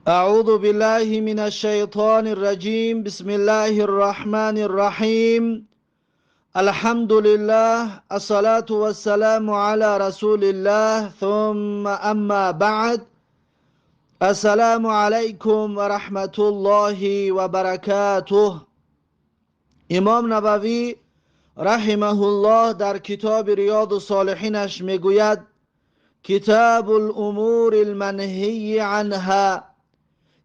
أعوذ بالله من الشيطان الرجيم. بسم الله الرحمن الرحيم. الحمد لله، الصلاة والسلام على رسول الله، ثم أما بعد. السلام عليكم ورحمة الله وبركاته. امام نووی رحمه الله در کتاب ریاض الصالحینش میگوید کتاب الامور المنهی عنها،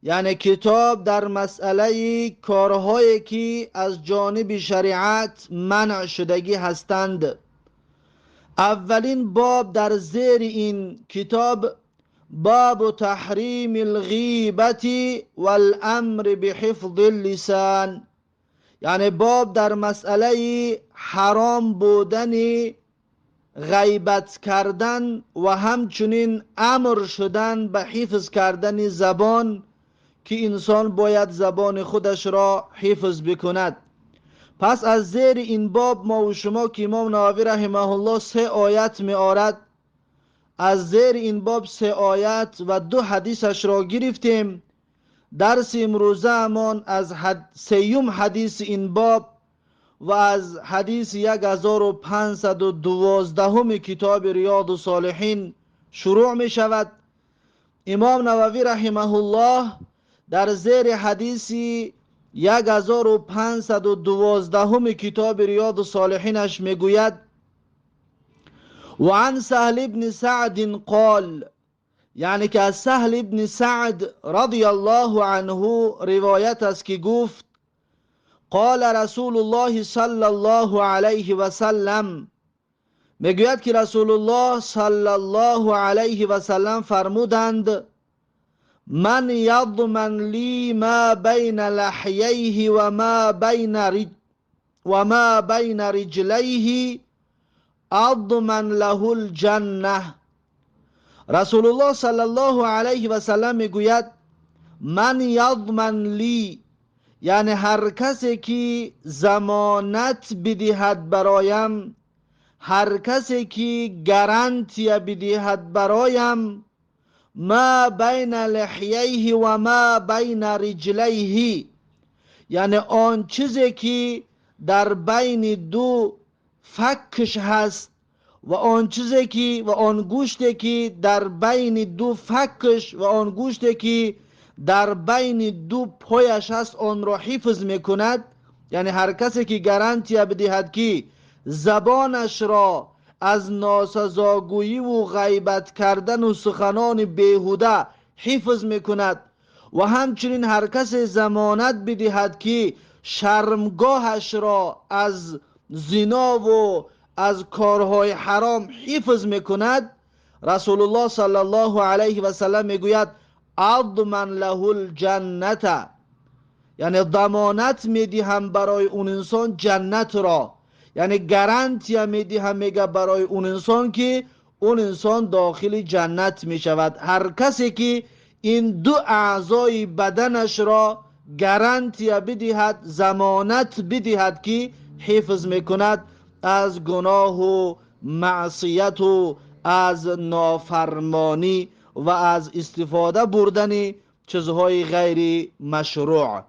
یعنی کتاب در مسئله کارهایی که از جانب شریعت منع شدگی هستند. اولین باب در زیر این کتاب باب تحریم الغیبت والامر بحفظ اللسان، یعنی باب در مسئله حرام بودن غیبت کردن و همچنین امر شدن به حفظ کردن زبان که انسان باید زبان خودش را حفظ بکند. پس از زیر این باب ما و شما که امام نووی رحمه الله 3 آیت می آرد، از زیر این باب 3 آیت و 2 حدیثش را گرفتیم. درس امروزه امان از 3م حدیث این باب و از حدیث 1512 کتاب ریاض الصالحین شروع می شود. امام نووی رحمه الله در زیر حدیث 1512 کتاب ریاض الصالحینش میگوید وعن سهل بن سعد قال، یعنی که از سهل بن سعد رضی الله عنه روایت است که گفت قال رسول الله صلی الله علیه و سلم، میگوید که رسول الله صلی الله علیه و سلم فرمودند من یضمن لی ما بین لحییه و ما بین رجلیه اضمن له الجنه. رسول الله صلی الله علیه و سلم میگوید من یضمن لی، یعنی هر کسی که ضمانت بدهد برایم، هر کسی که گارانتی بدهد برایم ما بین لحییه و ما بین رجلیه، یعنی آن چیزی که در بین دو فکش هست و آن چیزی که و آن گوشتی که در بین دو فکش و آن گوشتی که در بین دو پایش هست آن را حفظ میکند. یعنی هر کسی که گارانتی بدهد که زبانش را از ناسزاگویی و غیبت کردن و سخنان بیهوده حفظ میکند و همچنین هر کسی ضمانت بدهد که شرمگاهش را از زنا و از کارهای حرام حفظ میکند، رسول الله صلی الله علیه و سلم میگوید اضمن له الجنه، یعنی ضمانت میدهم برای اون انسان جنت را، یعنی گارانتی میدهم میگه برای اون انسان که اون انسان داخل جنت میشود. هر کسی که این دو اعضای بدنش را گارانتی بدهد، ضمانت بدهد که حفظ میکند از گناه و معصیت و از نافرمانی و از استفاده بردن چیزهای غیر مشروع.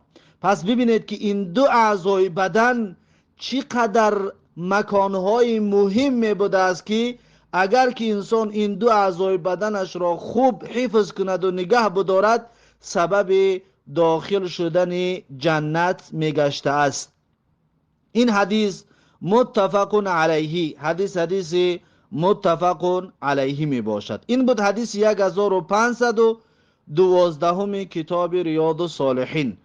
پس ببینید که این دو اعضای بدن چقدر مکانهای مهم بوده است که اگر که انسان این دو اعضای بدنش را خوب حفظ کند و نگه بدارد سبب داخل شدن جنت میگشته است. این حدیث متفق علیه، حدیث متفق علیه می باشد. این بود حدیث 1512 کتاب ریاض الصالحین.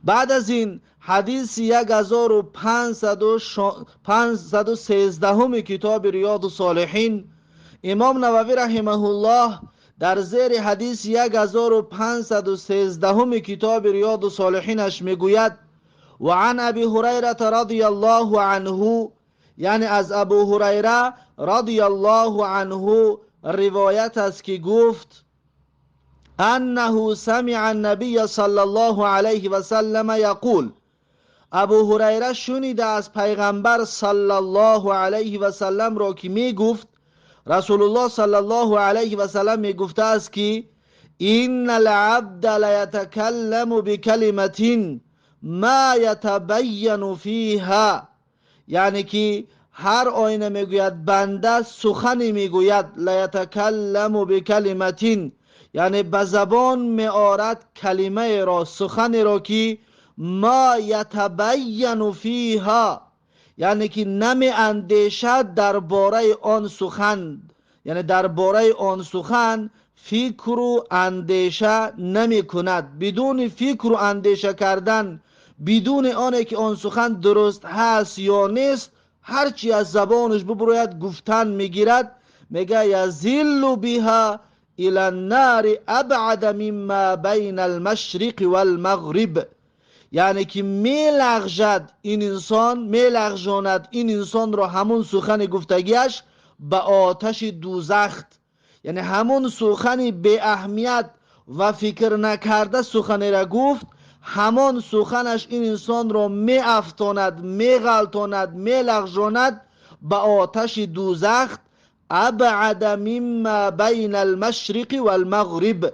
بعد از این حدیث 1513 کتاب ریاض الصالحین، امام نووی رحمه الله در زیر حدیث 1513 کتاب ریاض الصالحینش میگوید وعن ابی هریره رضی الله عنه، یعنی از ابو هریره رضی الله عنه روایت است که گفت انه سمع النبی صلی الله علیه و سلم یقول، ابو هریره شنیده از پیغمبر صلی الله علیه و سلم را که می گفت رسول الله صلی الله علیه و سلم می گفته است که این العبد لیتکلم بکلمة ما یتبین فیها، یعنی که هر آینه میگوید بنده سخنی میگوید، لیتکلم بکلمة یعنی به زبان میآرد کلمه را، سخنی را که ما یتبین فیها، یعنی که نمی اندیشد درباره آن سخن، یعنی درباره آن سخن فکر و اندیشه نمی کند. بدون فکر و اندیشه کردن، بدون آنه که آن سخن درست هست یا نیست، هرچی از زبانش ببروید گفتن میگیرد. میگه یزل بها الى النار ابعد مما بین المشرق والمغرب، یعنی که میلغزد این انسان، میلغزاند این انسان را همون سخن گفتگیش به آتش دوزخ، یعنی همون سخنی به اهمیت و فکر نکرده سخنی را گفت، همان سخنش این انسان را می افتاند، می غلطاند، می لغزاند به آتش دوزخ. ابعد مما بین المشرق والمغرب،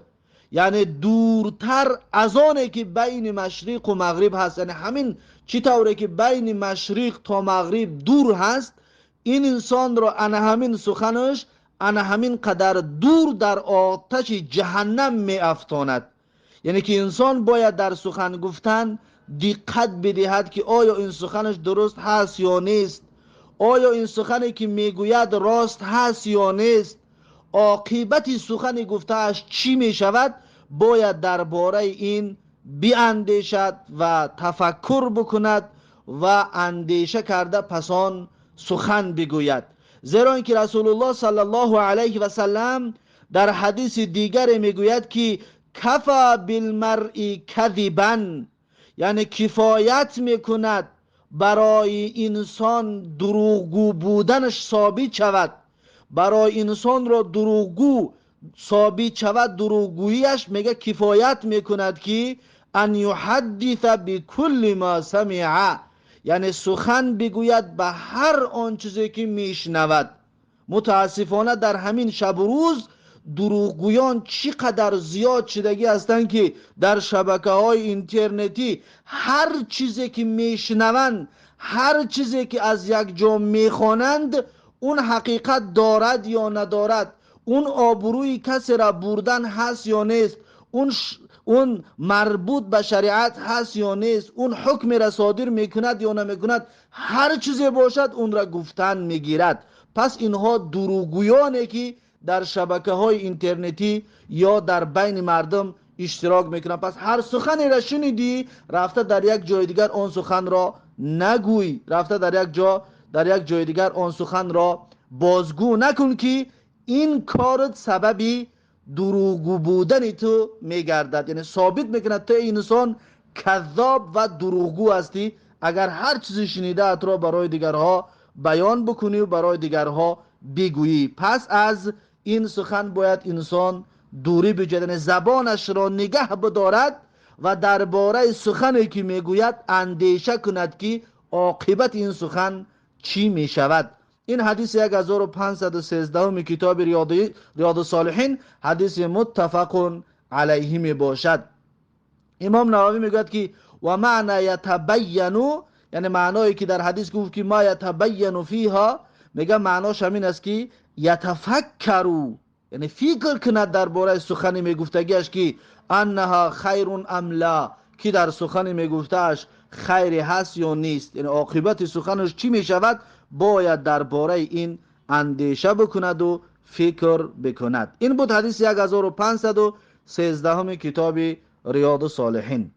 یعنی دورتر از آنه که بین مشرق و مغرب هست، یعنی همین چی طوره که بین مشرق تا مغرب دور هست، این انسان را انا همین سخنش انا همین قدر دور در آتش جهنم می افتاند. یعنی که انسان باید در سخن گفتن دقت بدهد که آیا این سخنش درست هست یا نیست، آیا این سخنی که میگوید راست هست یا نیست، عاقبت سخن گفتهش چی می شود. باید درباره این بیاندیشد و تفکر بکند و اندیشه کرده پسان سخن بگوید. زیرا اینکه رسول الله صلی الله علیه و سلم در حدیث دیگر میگوید که کفا بالمرء کذبا، یعنی کفایت میکند برای انسان دروغگو بودنش ثابت شود، برای انسان را دروغگو ثابت شود، دروغگوییش میگه کفایت میکند که ان یحدث بكل ما سمع، یعنی سخن بگوید به هر آن چیزی که میشنود. متاسفانه در همین شب و روز دروغگویان چقدر زیاد شدگی هستند که در شبکه‌های اینترنتی هر چیزی که میشنوند، هر چیزی که از یک جا میخوانند، اون حقیقت دارد یا ندارد، اون آبروی کسی را بردن هست یا نیست، اون مربوط به شریعت هست یا نیست، اون حکم را صادر میکند یا نمیکند، هر چیزی باشد اون را گفتن میگیرد. پس اینها دروغگویانه که در شبکه‌های اینترنتی یا در بین مردم اشتراک میکنن. پس هر سخنی را شنیدی، رفته در یک جای دیگر آن سخن را نگوی، رفته در یک جای دیگر آن سخن را بازگو نکن که این کارت سببی دروغگو بودن تو میگردد، یعنی ثابت میکند تو انسان کذاب و دروغگو هستی اگر هر چیزی شنیده ات را برای دیگرها بیان بکنی و برای دیگرها بگویی. پس از این سخن باید انسان دوری بجوید، زبانش را نگه بدارد و درباره سخنی که میگوید اندیشه کند که عاقبت این سخن چی میشود. این حدیث 1513 کتاب ریاض الصالحین حدیث متفق علیه می باشد. امام نووی میگوید که و معنی یتبینو، یعنی معنایی که در حدیث گفت که ما یتبین فیها، میگه معناش همین است که یتفکرو، یعنی فکر کند درباره سخن میگفتگیش که انها خیر ام لا، که در سخن میگفتهش خیری هست یا نیست، یعنی عاقبت سخنش چی میشود، باید درباره این اندیشه بکند و فکر بکند. این بود حدیث 1513 کتاب ریاض الصالحین.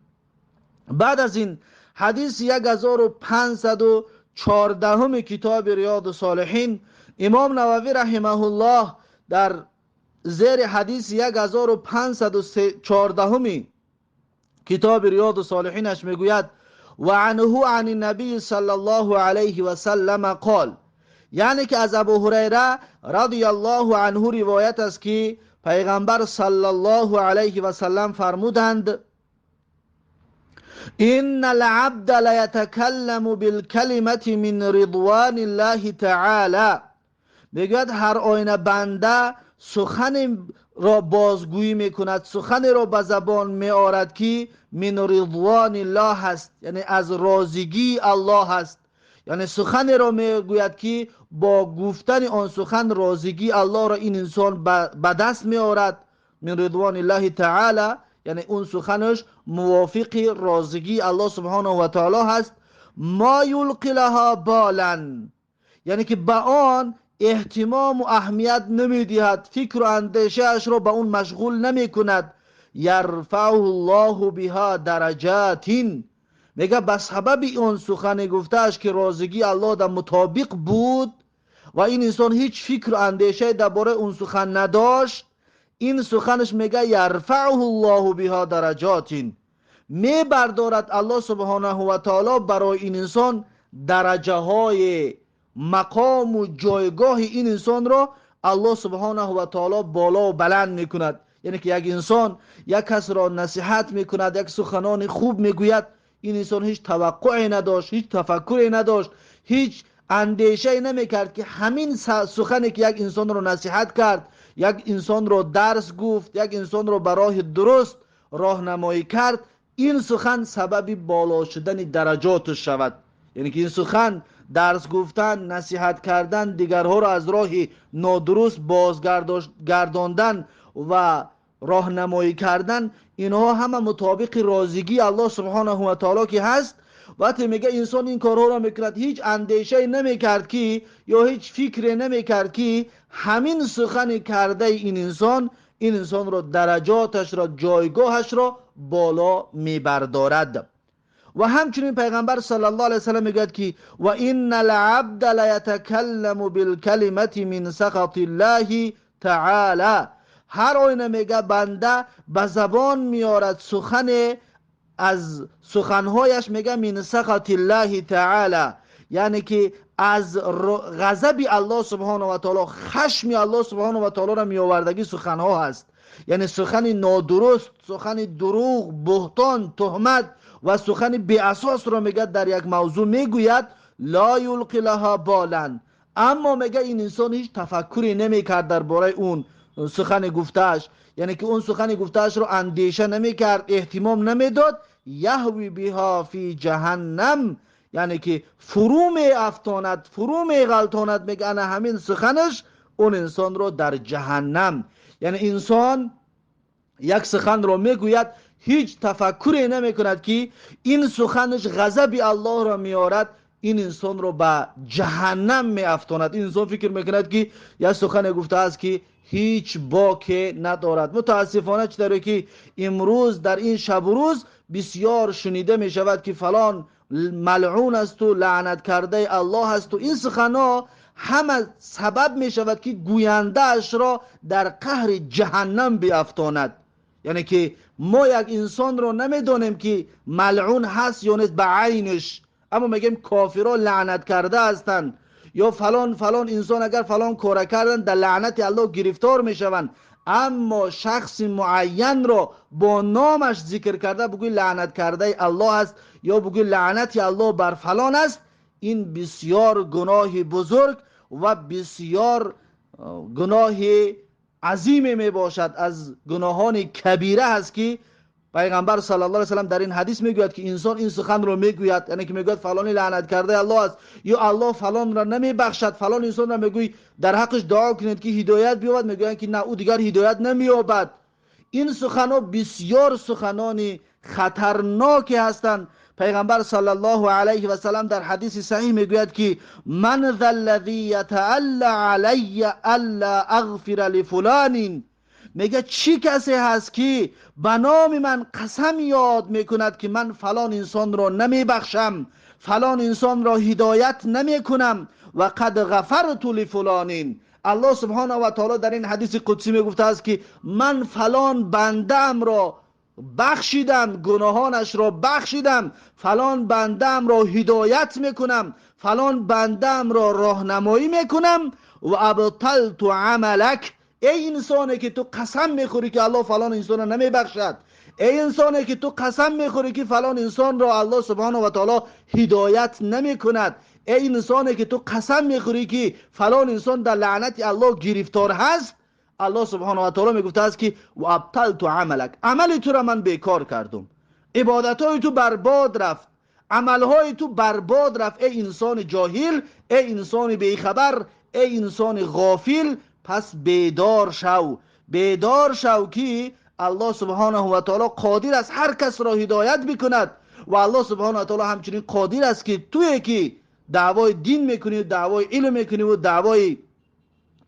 بعد از این حدیث 1514 کتاب ریاض الصالحین، امام نووی رحمه الله در زیر حدیث 1514 کتاب ریاض الصالحینش میگوید و عنه عن النبی صلی الله علیه و سلم قال، یعنی که از ابو هریره رضی الله عنه روایت است که پیغمبر صلی الله علیه و سلم فرمودند ان العبد لیتکلم بالکلمة من رضوان الله تعالی، میگوید هر آینه بنده سخن را بازگویی میکند، سخن را به زبان میآورد که من رضوان الله هست، یعنی از راضیگی الله هست. یعنی سخن را میگوید که با گفتن آن سخن راضیگی الله را این انسان به دست میآورد. من رضوان الله تعالی، یعنی اون سخنش موافق راضیگی الله سبحانه و تعالی هست. ما یلقی لها بالا، یعنی که به آن اهتمام و اهمیت نمیدهد، فکر و اندیشه اش را به اون مشغول نمی کند. یرفعه الله بها درجات، میگه به سبب اون سخن گفتهش که راضیگی الله در مطابق بود و این انسان هیچ فکر و اندیشه درباره اون سخن نداشت، این سخنش میگه یرفعه الله بها درجات، میبردارد الله سبحانه و تعالی برای این انسان درجه های مقام و جایگاه این انسان را الله سبحانه و تعالی بالا و بلند میکند. یعنی که یک انسان یک کس را نصیحت میکند، یک سخنان خوب میگوید، این انسان هیچ توقعی نداشت، هیچ تفکری نداشت، هیچ اندیشه نمیکرد که همین سخنی که یک انسان را نصیحت کرد، یک انسان را درس گفت، یک انسان را به راه درست راهنمایی کرد، این سخن سبب بالا شدن درجاتش شود. یعنی که این سخن، درس گفتن، نصیحت کردن، دیگرها را از راه نادرست بازگرداندن و راهنمایی کردن، اینها همه مطابق راضیگی الله سبحانه و تعالی که هست. وقتی میگه انسان این کارها را میکرد، هیچ اندیشه نمیکرد که یا هیچ فکر نمیکرد که همین سخن کرده این انسان را درجاتش را، جایگاهش را بالا میبردارد. و همچنین پیغمبر صلی الله علیه وسلم میگه که و ان العبد لیتکلم بالکلمه من سخط الله تعالی، هر آینه میگه بنده به زبان میارد سخن از سخنهایش میگه من سخط الله تعالی، یعنی که از غضب الله سبحانه و تعالی، خشم الله سبحانه و تعالی را میآوردگی سخنها هست. یعنی سخن نادرست، سخن دروغ، بهتان، تهمت و سخن بی اساس را میگه در یک موضوع میگوید، لا یلقی لها بالا، اما میگه این انسان هیچ تفکری نمیکرد درباره اون سخن گفتهش، یعنی که اون سخن گفتهش رو اندیشه نمیکرد، اهتمام نمیداد. یهوی بها فی جهنم، یعنی که فرو می افتاند، فرو می غلطاند، میگه انا همین سخنش اون انسان رو در جهنم. یعنی انسان یک سخن رو میگوید، هیچ تفکری نمی کند که این سخنش غضب الله را میارد، این انسان رو به جهنم می افتاند. این انسان فکر میکند که یک سخن گفته است که هیچ باکی ندارد. متاسفانه چطوری که امروز در این شب و روز بسیار شنیده می شود که فلان ملعون است و لعنت کرده الله است، و این سخنها همه سبب می شود که گوینده اش را در قهر جهنم بیافتاند. یعنی که ما یک انسان رو نمیدونیم که ملعون هست یا نیست به عینش، اما میگیم کافرها لعنت کرده هستند، یا فلان انسان اگر فلان کار کردن در لعنت الله گرفتار میشوند، اما شخص معین را با نامش ذکر کرده بگوی لعنت کرده الله است یا بگوی لعنت الله بر فلان است، این بسیار گناه بزرگ و بسیار گناه عظیم می باشد، از گناهان کبیره است که پیغمبر صلی الله علیه و سلم در این حدیث میگوید که انسان این سخن رو میگوید، یعنی که میگوید فلانی لعنت کرده الله است یا الله فلان را نمیبخشد، فلان انسان را میگوی در حقش دعا کنید که هدایت بیابد، میگویند که نه او دیگر هدایت نمییابد. این سخنان بسیار سخنان خطرناکی هستند. پیغمبر صلی الله علیه و سلم در حدیث صحیح میگوید که من ذا الذی یتعلی علی الا اغفر لفلان، میگه چی کسی هست که به نام من قسم یاد میکند که من فلان انسان را نمیبخشم، فلان انسان را هدایت نمیکنم، و قد غفرت لفلان. الله سبحانه و تعالی در این حدیث قدسی میگفته است که من فلان بندم را بخشیدم، گناهانش را بخشیدم، فلان بندم را هدایت میکنم، فلان بندم را راهنمایی میکنم، و ابطلت عملک. ای انسانی که تو قسم میخوری که الله فلان انسان را نمیبخشد، ای انسانی که تو قسم میخوری که فلان انسان را الله سبحانه و تعالی هدایت نمیکند، ای انسانی که تو قسم میخوری که فلان انسان در لعنت الله گرفتار هست، الله سبحانه و تعالی میگفته است که و ابطلت عملک، عمل تو را من بیکار کردم، عبادتهای تو برباد رفت، عملهای تو برباد رفت. ای انسان جاهل، ای انسان بیخبر، ای انسان غافل، پس بیدار شو، بیدار شو که الله سبحانه و تعالی قادر است هر کس را هدایت بکند و الله سبحانه و تعالی همچنین قادر است که توی که دعوای دین میکنی، دعوای علم میکنی و دعوای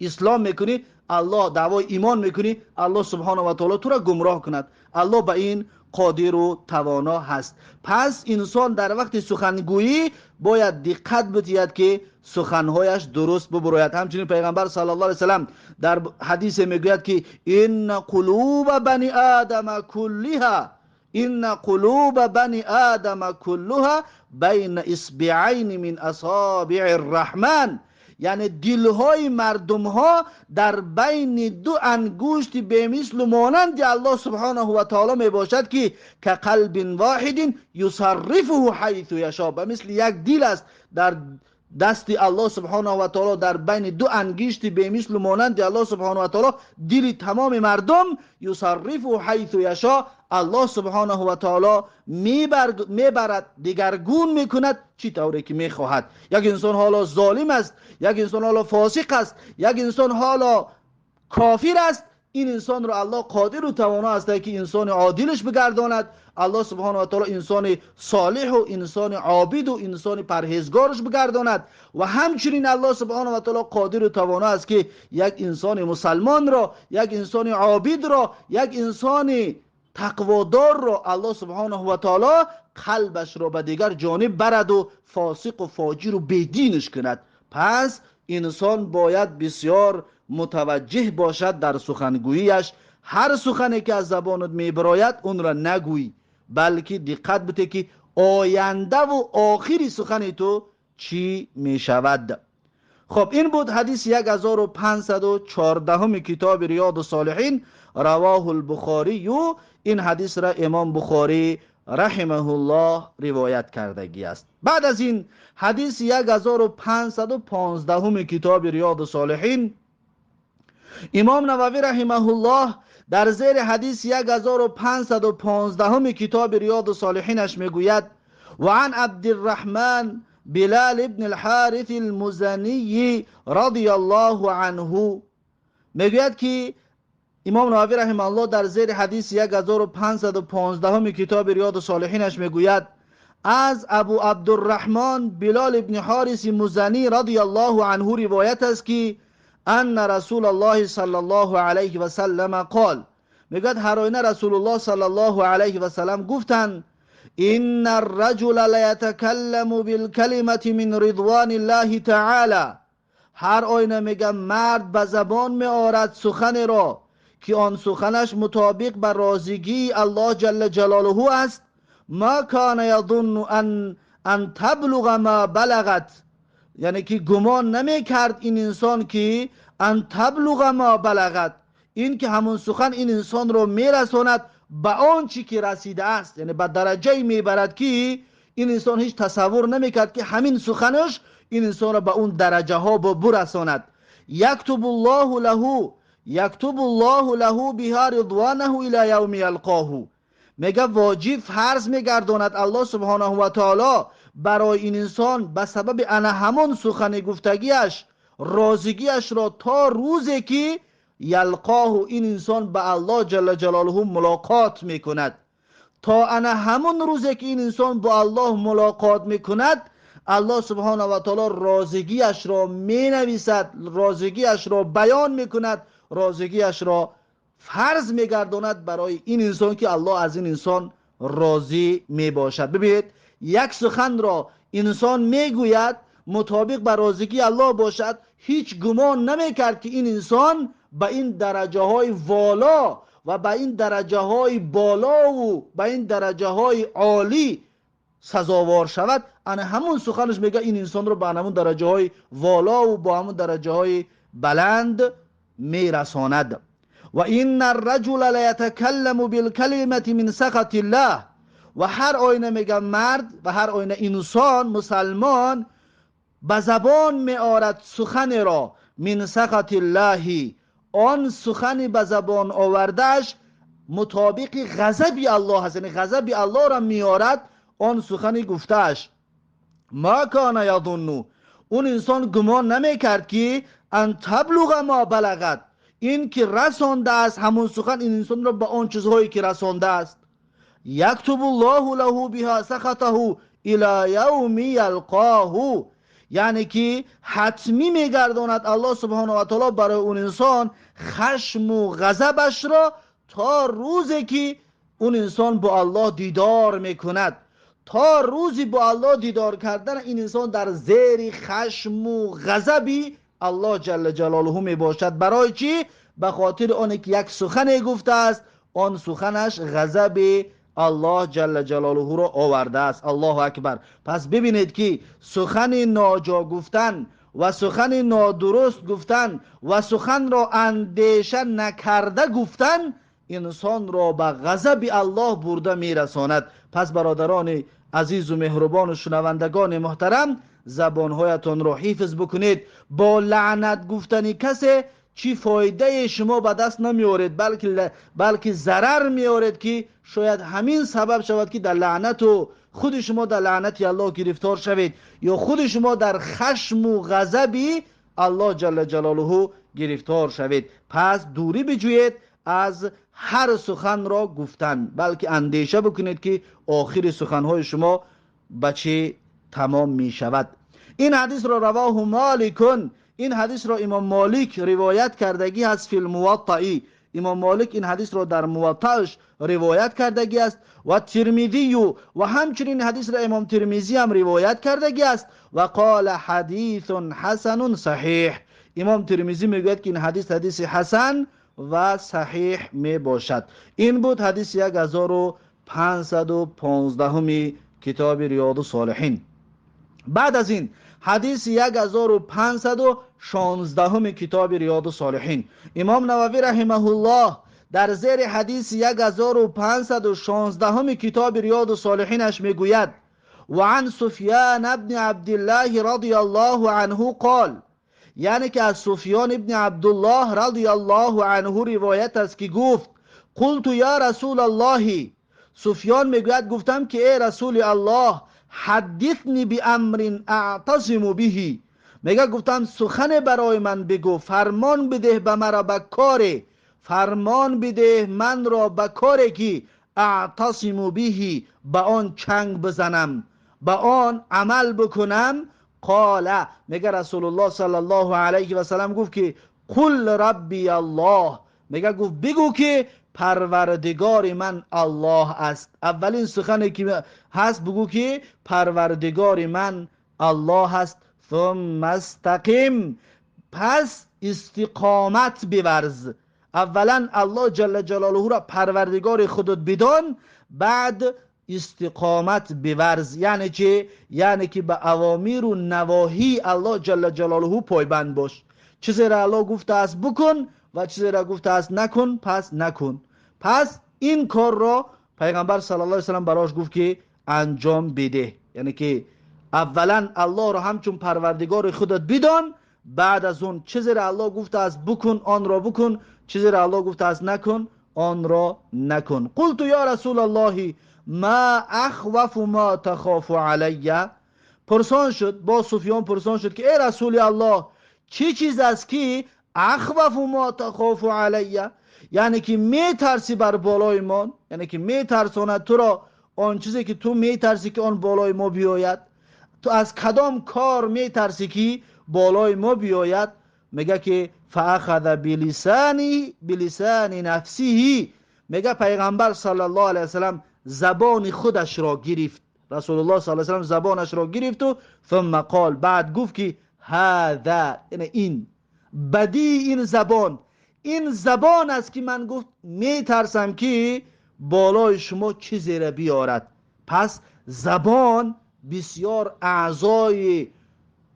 اسلام میکنی، الله دعوای ایمان میکنی، الله سبحانه و تعالی تو را گمراه کند. الله به این قادر و توانا هست. پس انسان در وقت سخنگویی باید دقت بدهد که سخنهایش درست ببراید. همچنین پیغمبر صلی الله علیه وسلم در حدیث میگوید که ان قلوب بنی آدم کلها، ان قلوب بنی آدم کلها بین اصبعین من اصابع الرحمن، یعنی دلهای مردم ها در بین دو انگشت به مثل مانند الله سبحانه و تعالی می باشد که کقلب واحد یصرفه حیث یشاء، به مثل یک دل است در دست الله سبحانه و تعالی، در بین دو انگشت به مثل مانند الله سبحانه و تعالی دل تمام مردم یصرفه حیث یشاء، الله سبحانه و تعالی میبرد، دگرگون میکند چی طوری که میخواهد. یک انسان حالا ظالم است، یک انسان حالا فاسق است، یک انسان حالا کافر است، این انسان رو الله قادر و توانا است که انسان عادلش بگرداند. الله سبحانه و تعالی انسان صالح و انسان عابد و انسان پرهیزگارش بگرداند و همچنین الله سبحانه و تعالی قادر و توانا است که یک انسان مسلمان را، یک انسان عابد را، یک انسان تقوادار را الله سبحانه و تعالی قلبش را به دیگر جانب برد و فاسق و فاجر و بیدینش کند. پس انسان باید بسیار متوجه باشد در سخنگوییش. هر سخنی که از زبانت میبراید اون را نگویی، بلکه دقت بده که آینده و آخری سخن تو چی میشود. خب این بود حدیث 1514 کتاب ریاض الصالحین، رواه البخاری. و این حدیث را امام بخاری رحمه الله روایت کردگی است. بعد از این حدیث 1515 کتاب ریاض الصالحین، امام نووی رحمه الله در زیر حدیث 1515 کتاب ریاض الصالحینش میگوید و عن عبد الرحمن بلال ابن الحارث المزنی رضی الله عنه، میگوید که امام نووی رحمه الله در زیر حدیث 1515 کتاب ریاض الصالحینش میگوید از ابو عبدالرحمن بلال ابن حارث مزنی رضی الله عنه روایت است که ان رسول الله صلی الله علیه و سلم قال، میگوید هر آینه رسول الله صلی الله علیه و سلم گفتند ان الرجل لیتکلم بالکلمه من رضوان الله تعالی، هر آینه میگه مرد به زبان میآورد سخن را که آن سخنش مطابق بر راضیگی الله جل جلاله است، ما کان یظن ان تبلغ ما بلغت، یعنی که گمان نمی کرد این انسان که ان تبلغ ما بلغت، این که همون سخن این انسان رو میرساند به آن چی که رسیده است، یعنی به درجه میبرد که این انسان هیچ تصور نمی کرد که همین سخنش این انسان رو به اون درجه ها برساند. یکتب الله له بها رضوانه الی یوم یلقاه، میگه واجب فرض میگرداند الله سبحانه و تعالی برای این انسان به سبب انا همون سخن گفتگیش راضیگیش را تا روزی که یلقاه، این انسان به الله جل جلاله ملاقات میکند، تا انا همون روزی که این انسان با الله ملاقات میکند الله سبحانه و تعالی راضیگیش را مینویسد، راضیگیش را بیان میکند، راضیگیش را فرض میگرداند برای این انسان که الله از این انسان راضی میباشد. ببینید یک سخن را انسان میگوید مطابق بر راضیگی الله باشد، هیچ گمان نمیکرد که این انسان به این درجه های والا و به این درجه های بالا و به این درجه های عالی سزاوار شود. انا همون سخنش میگه این انسان رو به همون درجه های والا و با همون درجه های بلند میرساند. و این الرجل لیتکلم بالکلمه من سخط الله، و هر آینه میگه مرد و هر آینه انسان مسلمان به زبان میآرد سخن را من سخط الله، آن سخن به زبان آوردهش مطابق غضب الله هست، یعنی غضب الله را میارد. آن سخنی گفتهش ما کان یظن، اون انسان گمان نمیکرد که ان تبلغ ما بلغت، این که رسانده است همون سخن این انسان را به آن چیزهایی که رسانده است. یکتب الله له بها سخطه الى یوم یلقاه، یعنی که حتمی میگرداند الله سبحانه و تعالی برای اون انسان خشم و غضبش را تا روزی که اون انسان با الله دیدار میکند. تا روزی با الله دیدار کردن این انسان در زیر خشم و غضبی الله جل جلاله می باشد. برای چی؟ به خاطر آنه که یک سخن گفته است، آن سخنش غضب الله جل جلاله را آورده است. الله اکبر. پس ببینید که سخن ناجا گفتن و سخن نادرست گفتن و سخن را اندیشه نکرده گفتن انسان را به غضب الله برده میرساند. پس برادران عزیز و مهربان و شنوندگان محترم، زبانهایتان را حفظ بکنید. با لعنت گفتن کسی چی فایده شما به دست نمیارید، بلکه ضرر میارید که شاید همین سبب شود که در لعنت و خود شما در لعنت الله گرفتار شوید، یا خود شما در خشم و غضبی الله جل جلاله گرفتار شوید. پس دوری بجویید از هر سخن را گفتن، بلکه اندیشه بکنید که آخر سخنهای شما به چه تمام می شود. این حدیث را رواه مالکون، این حدیث را امام مالک روایت کردگی است فی الموطئی. امام مالک این حدیث را در موطأش روایت کردگی است. و ترمذی و همچنین حدیث را امام ترمذی هم روایت کردگی است. و قال حدیث حسن صحیح، امام ترمذی میگوید که این حدیث حسن و صحیح می باشد. این بود حدیث 1515 کتاب ریاض الصالحین. بعد از این حدیث 1516 کتاب ریاض الصالحین، امام نووی رحمه الله در زیر حدیث 1516 کتاب ریاض الصالحینش میگوید و عن سفیان بن عبدالله رضی الله عنه قال، یعنی که از سفیان ابن عبدالله رضی الله عنه روایت است که گفت قلت یا رسول الله، سفیان میگوید گفتم که ای رسول الله حدثنی بامر اعتصم به، میگه گفتم سخن برای من بگو، فرمان بده به مرا به کاری، فرمان بده من را به کاری که اعتصم به، به آن چنگ بزنم، به آن عمل بکنم. قال، میگه رسول الله صلی الله علیه و سلم گفت که قل ربی الله، میگه گفت بگو که پروردگار من الله است. اولین سخنی که هست بگو که پروردگار من الله است. ثم استقیم، پس استقامت بورز. اولا الله جل جلاله را پروردگار خودت بدان، بعد استقامت بورز. یعنی چه؟ یعنی که به اوامر و نواهی الله جل جلاله پایبند باش. چیزی را الله گفته است بکن و چیزی را گفته است نکن، پس نکن. پس این کار را پیغمبر صلی الله علیه و سلم براش گفت که انجام بده. یعنی که اولا الله را همچون پروردگار خودت بدان، بعد از اون چیزی را الله گفته است بکن آن را بکن، چیزی را الله گفته است نکن آن را نکن. قلت یا رسول الله ما اخوف ما تخاف علی، پرسان شد، با سفیان پرسان شد که ای رسول الله چی چیز است که اخوف ما تخاف علی، یعنی که می ترسی بر بالای ما، یعنی که می ترساند تو را آن چیزی که تو می ترسی که آن بالای ما بیاید. تو از کدام کار می ترسی که بالای ما بیاید؟ میگه که فاخذ بلسان نفسه، میگه پیغمبر صلی الله علیه وسلم زبان خودش را گرفت، رسول الله صلی الله علیه وسلم زبانش را گرفت و ثم قال، بعد گفت که هذا، یعنی این بدی این زبان است که من گفت می ترسم که بالای شما چیزی را بیارد. پس زبان بسیار اعضای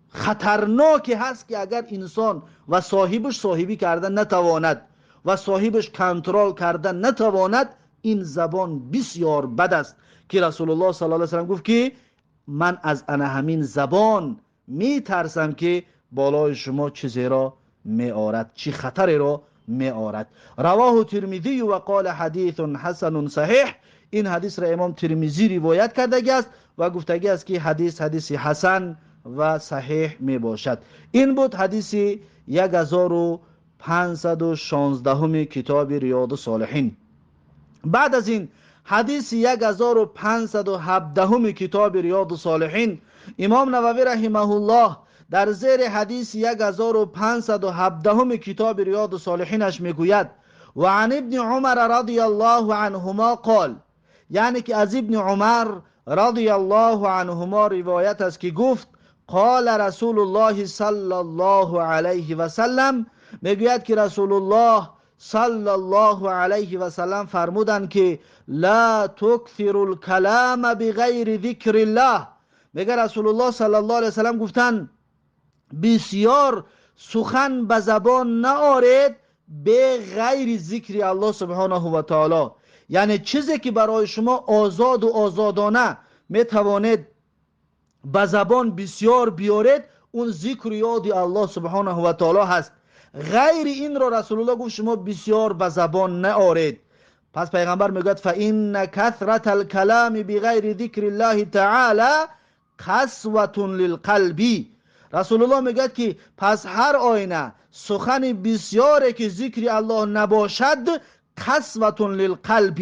خطرناکی هست که اگر انسان و صاحبی کردن نتواند و صاحبش کنترل کردن نتواند، این زبان بسیار بد است که رسول الله صلی الله علیه وسلم گفت که من از همین زبان می ترسم که بالای شما چیزی را می آرد، چی خطری را می آرد. رواه ترمذی و قال حدیث حسن صحیح. این حدیث را امام ترمذی روایت کرده است و گفتگی است که حدیث حسن و صحیح می باشد. این بود حدیث 1516 کتاب ریاض الصالحین. بعد از این حدیث 1517 کتاب ریاض الصالحین، امام نووی رحمه الله در زیر حدیث 1517 کتاب ریاض الصالحینش میگوید و عن ابن عمر رضی الله عنهما قال، یعنی که از ابن عمر رضی الله عنهما روایت است که گفت قال رسول الله صلی الله علیه و سلم، میگوید که رسول الله صلی الله علیه و سلم فرمودند که لا تکثر الکلام بغیر ذکر الله. میگه رسول الله صلی الله علیه و سلم گفتن بسیار سخن به زبان نآرید به غیر ذکر الله سبحانه و تعالی، یعنی چیزی که برای شما آزاد و آزادانه میتوانید به زبان بسیار بیارید، اون ذکر یاد الله سبحانه و تعالی هست. غیر این را رسول الله گفت شما بسیار به زبان نآرید. پس پیغمبر میگوید فإن کثرة الکلام بغیر ذکر الله تعالی قسوة للقلب. رسول الله میگوید که پس هر آینه سخن بسیاری که ذکر الله نباشد قسوة للقلب،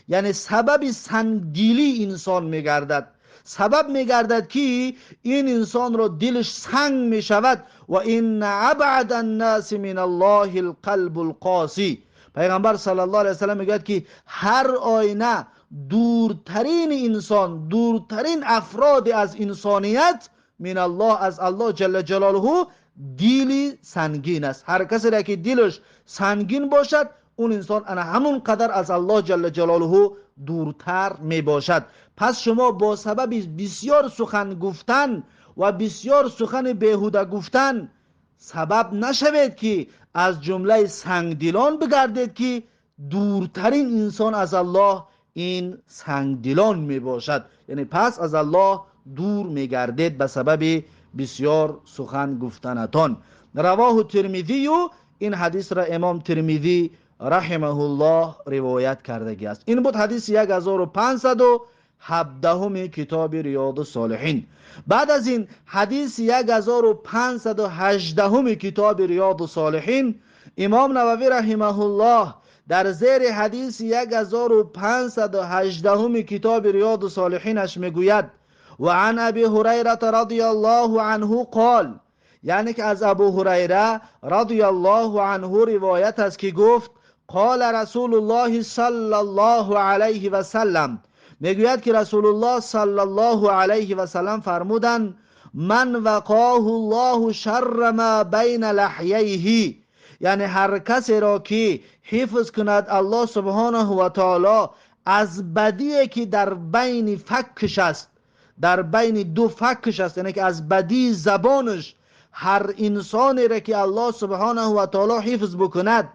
یعنی سبب سنگدلی انسان میگردد، سبب میگردد که این انسان رو دلش سنگ میشود. و ان ابعد الناس من الله القلب القاسی. پیغمبر صلی الله علیه و سلم میگوید که هر آینه دورترین انسان، دورترین افراد از انسانیت من الله، از الله جل جلاله دل سنگین است. هر کسی را که دلش سنگین باشد اون انسان انا همون قدر از الله جل جلاله دورتر می باشد. پس شما با سبب بسیار سخن گفتن و بسیار سخن بیهوده گفتن سبب نشوید که از جمله سنگدلان بگردید که دورترین انسان از الله این سنگدلان می باشد، یعنی پس از الله دور می گردید به سبب بسیار سخن گفتنتان. رواه ترمذی، این حدیث را امام ترمذی رحمه الله روایت کرده است. این بود حدیث 1517 کتاب ریاض الصالحین. بعد از این حدیث 1518 کتاب ریاض الصالحین، امام نووی رحمه الله در زیر حدیث 1518 کتاب ریاض الصالحینش میگوید و عن ابی هریره رضی الله عنه قال، یعنی که از ابو هریره رضی الله عنه روایت است که گفت قال رسول الله صلی الله علیه و سلم، میگوید که رسول الله صلی الله علیه و سلم فرمودند من وقاه الله شر ما بین لحییه، یعنی هر کسی را که حفظ کند الله سبحانه و تعالی از بدی که در بین فکش است، در بین دو فکش است، یعنی که از بدی زبانش، هر انسانی را که الله سبحانه و تعالی حفظ بکند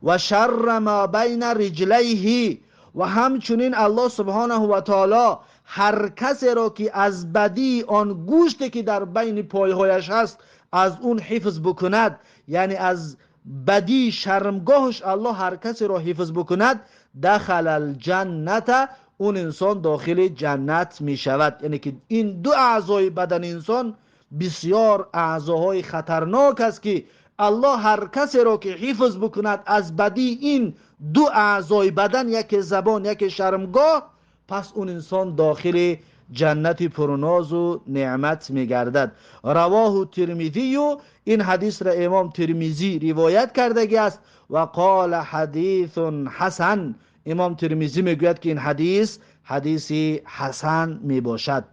و شر ما بین رجلیه، و همچنین الله سبحانه و تعالی هر کسی را که از بدی آن گوشتی که در بین پایهایش هست از اون حفظ بکند، یعنی از بدی شرمگاهش الله هر کسی را حفظ بکند دخل الجنت، اون انسان داخل جنت می شود. یعنی که این دو اعضای بدن انسان بسیار اعضاهای خطرناک است که الله هر کسی را که حفظ بکند از بدی این دو اعضای بدن، یک زبان یک شرمگاه، پس اون انسان داخل جنت پرناز و نعمت میگردد. رواه ترمذی، این حدیث را امام ترمذی روایت کرده است و قال حدیث حسن، امام ترمذی میگوید که این حدیث حسن میباشد.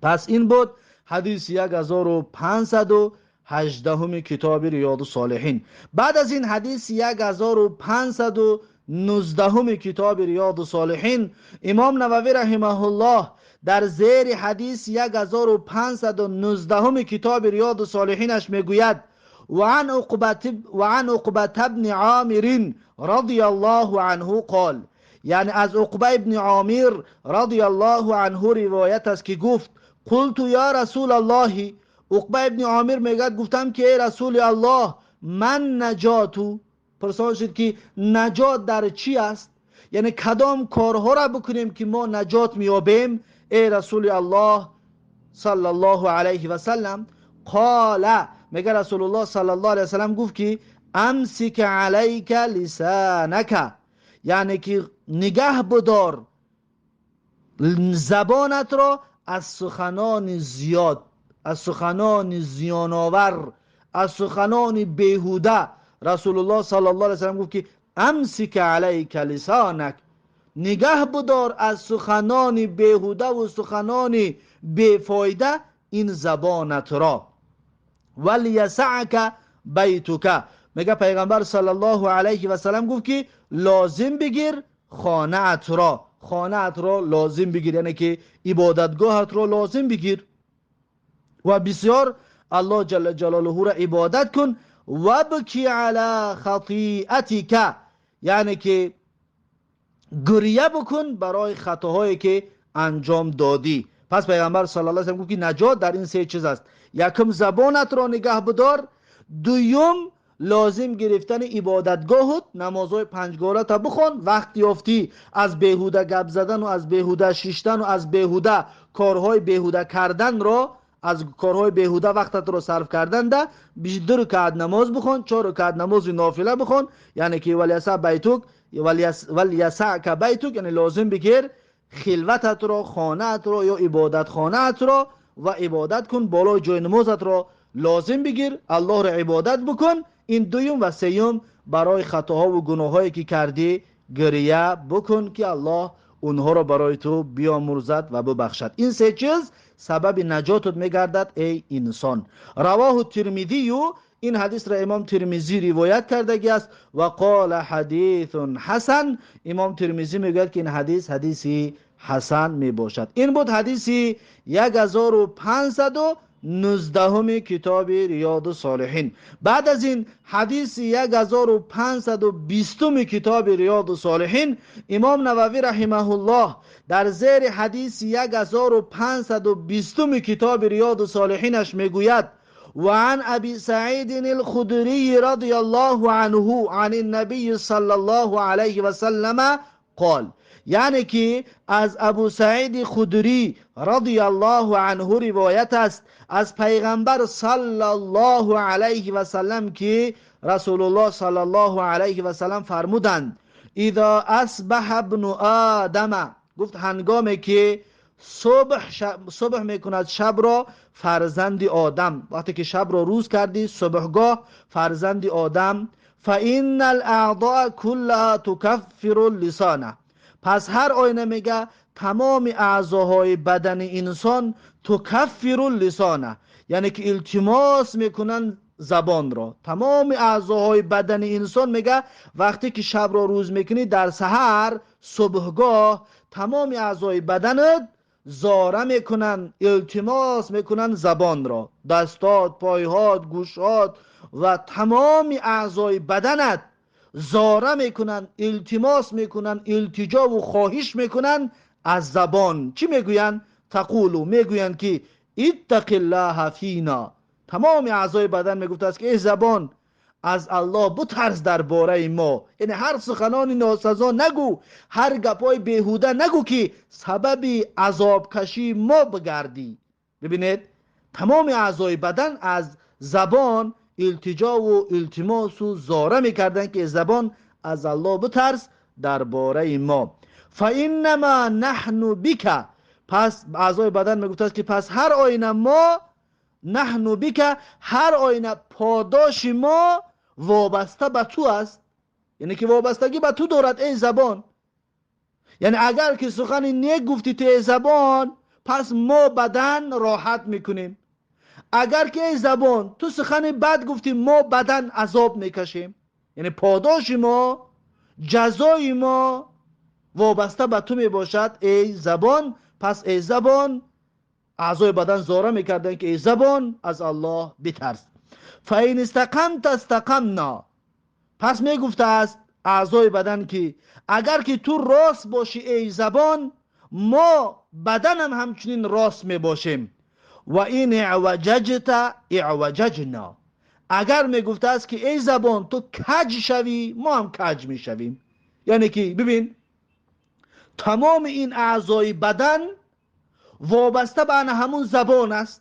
پس این بود حدیث 1518 کتاب ریاض الصالحین. بعد از این حدیث 1519 کتاب ریاض الصالحین، امام نووی رحمه الله در زیر حدیث 1519 کتاب ریاض الصالحینش میگوید و عن عقبة بن عامر رضی الله عنه قال، یعنی از عقبه ابن عامر رضی الله عنه روایت است که گفت قلت یا رسول الله، عقبه ابن عامر میگه گفتم که ای رسول الله من نجاتو، پرسان شد که نجات در چی است؟ یعنی کدام کارها را بکنیم که ما نجات میابیم ای رسول الله صلی الله علیه و سلم؟ قال، میگه رسول الله صلی الله علیه و سلم گفت که امسک علیک لسانک، یعنی که نگه بدار زبانت را از سخنان زیاد، از سخنان زیانآور، از سخنان بیهوده. رسول الله صلی الله علیه و سلم گفت که امسک علیک لسانک، نگه بدار از سخنان بیهوده و سخنان بیفایده این زبانت را. ولیسعک بیتک، میگه پیغمبر صلی الله علیه و سلم گفت که لازم بگیر خانه‌ات را، خانه‌ات را لازم بگیر، یعنی که عبادتگاهت را لازم بگیر و بسیار الله جل جلاله را عبادت کن. و بکی علی خطیئتک، یعنی که گریه بکن برای خطاهایی که انجام دادی. پس پیغمبر صلی الله علیه و سلم گفت که نجات در این سه چیز است: یکم زبانت را نگه بدار، دوم لازم گرفتن عبادتگاهت، نمازهای پنجگانه تا بخون، وقتی یافتی از بیهوده گپ زدن و از بیهوده شیشتن و از بیهوده کارهای بیهوده کردن را، از کارهای بیهوده وقتت رو صرف کردن ده، 22 رکعت نماز بخون، 4 رکعت نماز نافله بخون، یعنی که ولیسع بیتک ولیسعک بیتک، یعنی لازم بگیر خلوتت را، خانه‌ات را یا عبادت خانه‌ات را و عبادت کن، بالای جای نمازت را لازم بگیر، الله را عبادت بکن. این دوم و سوم برای خطاها و گناهایی که کردی گریه بکن که الله اونها را برای تو بیامرزد و ببخشد. این سه چیز سبب نجاتت میگردد ای انسان. رواه ترمذی، این حدیث را امام ترمذی روایت کرده است و قال حدیث حسن، امام ترمذی میگوید که این حدیث حدیثی حسن می باشد. این بود حدیثی 1519 کتاب ریاض الصالحین. بعد از این حدیث 1520 کتاب ریاض الصالحین، امام نووی رحمه الله در زیر حدیث 1520 کتاب ریاض الصالحینش میگوید: وعن ابي سعيد الخدري رضي الله عنه عن النبي صلى الله عليه وسلم قال، یعنی که از ابو سعید خدری رضی الله عنه روایت است از پیغمبر صلی الله علیه و سلم که رسول الله صلی الله علیه و سلم فرمودند: اذا اصبح ابن آدم، گفت هنگامی که صبح میکند شب را فرزند آدم، وقتی که شب را روز کردی صبحگاه فرزند آدم، فإن الاعضاء كلها تكفر اللسان، پس هر آینه میگه تمام اعضاهای بدن انسان تکفر اللسان، یعنی که التماس میکنن زبان را. تمام اعضاهای بدن انسان میگه وقتی که شب را روز میکنی در سحر صبحگاه تمام اعضای بدنت زاره میکنن، التماس میکنن زبان را، دستات، پایهات، گوشات و تمام اعضای بدنت زاره میکنن، التماس میکنن، التجا و خواهش میکنن از زبان. چی میگوین؟ تقولو، میگوین که اتق الله فینا. تمام اعضای بدن میگفت است که ای زبان از الله بترس درباره ما، یعنی هر سخنان ناسزا نگو، هر گپای بیهوده نگو که سبب عذاب کشی ما بگردی. ببینید تمام اعضای بدن از زبان التجا و التماس و زاره میکردن که زبان از الله بترس درباره ما. فانما نحن بک، پس اعضای بدن میگفت که پس هر آینه ما، نحن بک، هر آینه پاداش ما وابسته به تو است، یعنی که وابستگی به تو دارد ای زبان. یعنی اگر که سخن نیک گفتی تو ای زبان، پس ما بدن راحت میکنیم. اگر که ای زبان تو سخن بد گفتی، ما بدن عذاب میکشیم. یعنی پاداش ما، جزای ما وابسته به تو میباشد ای زبان. پس ای زبان، اعضای بدن زاره میکردن که ای زبان از الله بترس. فاین استقمت استقمنا، پس میگفته است اعضای بدن که اگر که تو راست باشی ای زبان، ما بدنم همچنین راست میباشیم. و این اعوججت اعوججنا، اگر میگفته است که ای زبان تو کج شوی، ما هم کج میشویم. یعنی که ببین تمام این اعضای بدن وابسته به انا همون زبان است.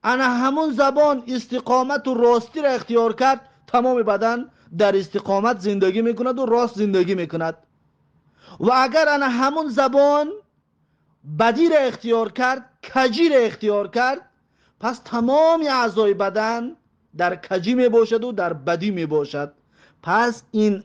انا همون زبان استقامت و راستی را اختیار کرد، تمام بدن در استقامت زندگی میکند و راست زندگی میکند. و اگر انا همون زبان بدی را اختیار کرد، کجی را اختیار کرد، پس تمام اعضای بدن در کجی می باشد و در بدی می باشد. پس این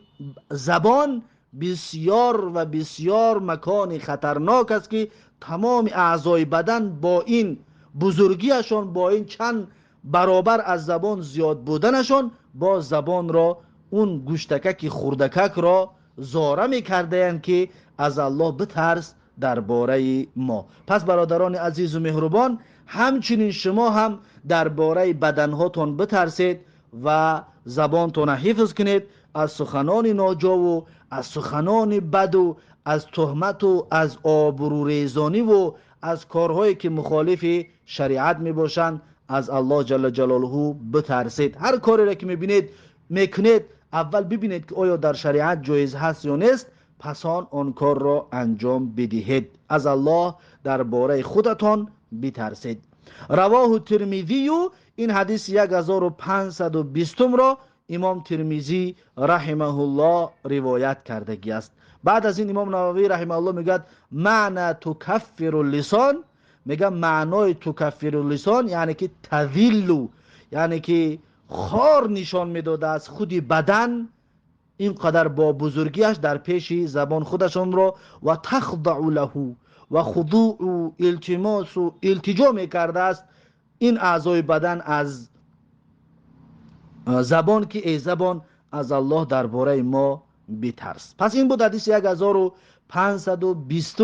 زبان بسیار و بسیار مکان خطرناک است که تمام اعضای بدن با این بزرگیشان، با این چند برابر از زبان زیاد بودنشان، با زبان را اون گوشتکک خوردکک را زاره می کرده که از الله بترس درباره ما. پس برادران عزیز و مهربان، همچنین شما هم درباره بدنهاتون بترسید و زبانتون حفظ کنید از سخنان ناجا و از سخنان بد و از تهمت و از آبروریزانی و از کارهایی که مخالف شریعت می باشند. از الله جل جلاله بترسید. هر کاری را که میبینید میکنید، اول ببینید که آیا در شریعت جایز هست یا نیست، پس آن کار را انجام بدهید. از الله درباره خودتان بترسید. رواه ترمذی، این حدیث 1520 را امام ترمذی رحمه الله روایت کردگی است. بعد از این امام نووی رحمه الله میگه معنی تکفر اللسان، میگه معنای تکفر اللسان یعنی که تذلو، یعنی که خار نشان میداده از خودی بدن اینقدر با بزرگیش در پیش زبان خودشون را و تخضع له و خضوع و التماس و التجا میکرده است این اعضای بدن از زبان که ای زبان از الله درباره ما بترس. پس این بود حدیث 1520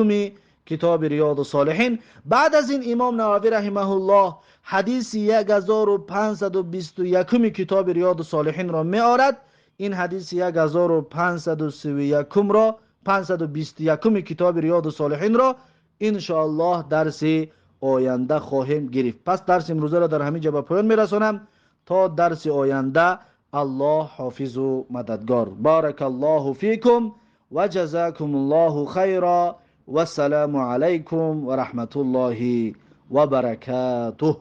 کتاب ریاض الصالحین. بعد از این امام نووی رحمه الله حدیث 1521 کتاب ریاض الصالحین را می آورد. این حدیث 1531 را 521 کتاب ریاض الصالحین را ان شاء الله درس آینده خواهیم گرفت. پس درس امروزه را در همین جا به پایان میرسانم تا درس آینده. الله حافظ و مددگار. بارک الله فیکم و جزاکم الله خیرا و السلام علیکم و رحمت الله و برکاته.